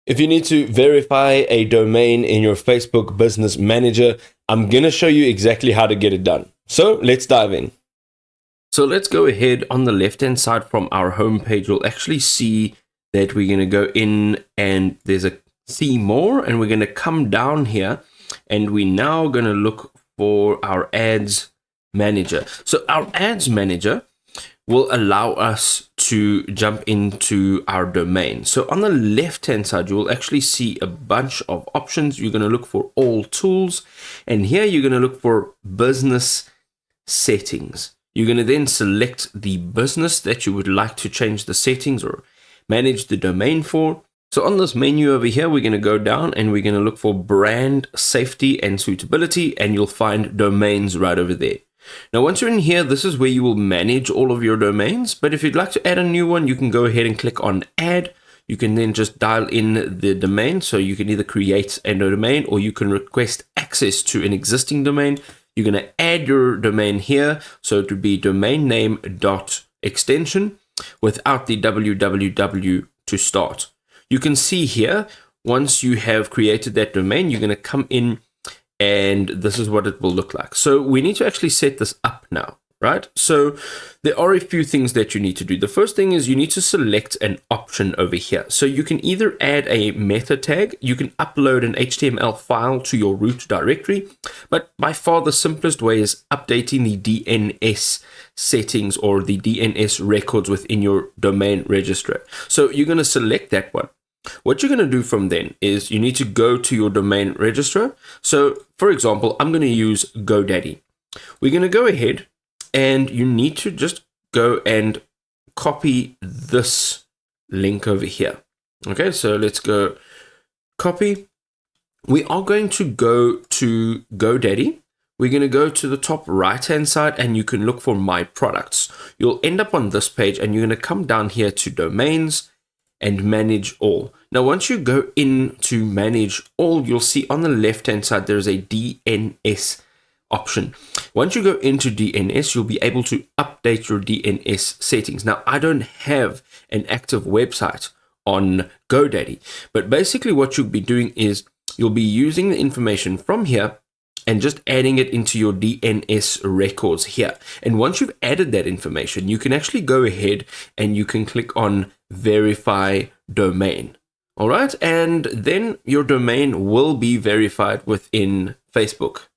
If you need to verify a domain in your Facebook Business Manager, I'm going to show you exactly how to get it done. So let's dive in. So let's go ahead. On the left-hand side from our homepage, you'll actually see that we're going to go in and there's a see more, and we're going to come down here and we're now going to look for our ads manager. So our ads manager will allow us to jump into our domain. So on the left hand side, you will actually see a bunch of options. You're going to look for all tools, and here you're going to look for business settings. You're going to then select the business that you would like to change the settings or manage the domain for. So on this menu over here, we're going to go down and we're going to look for brand safety and suitability, and you'll find domains right over there. Now, once you're in here, this is where you will manage all of your domains. But if you'd like to add a new one, you can go ahead and click on add. You can then just dial in the domain. So you can either create a domain or you can request access to an existing domain. You're going to add your domain here. So it would be domain name dot extension without the www to start. You can see here, once you have created that domain, you're going to come in and this is what it will look like. So we need to actually set this up now, right? So there are a few things that you need to do. The first thing is you need to select an option over here. So you can either add a meta tag, you can upload an HTML file to your root directory, but by far the simplest way is updating the DNS settings or the DNS records within your domain registrar. So you're going to select that one. What you're going to do from then is you need to go to your domain registrar. So for example, I'm going to use GoDaddy. We're going to go ahead and you need to just go and copy this link over here. Okay, so let's go copy. We are going to go to GoDaddy. We're going to go to the top right hand side and you can look for my products. You'll end up on this page and you're going to come down here to domains and manage all. Now, once you go in to manage all, you'll see on the left hand side there's a DNS option. Once you go into DNS, you'll be able to update your DNS settings. Now, I don't have an active website on GoDaddy, but basically what you'll be doing is you'll be using the information from here and just adding it into your DNS records here. And once you've added that information, you can actually go ahead and you can click on verify domain. All right. And then your domain will be verified within Facebook.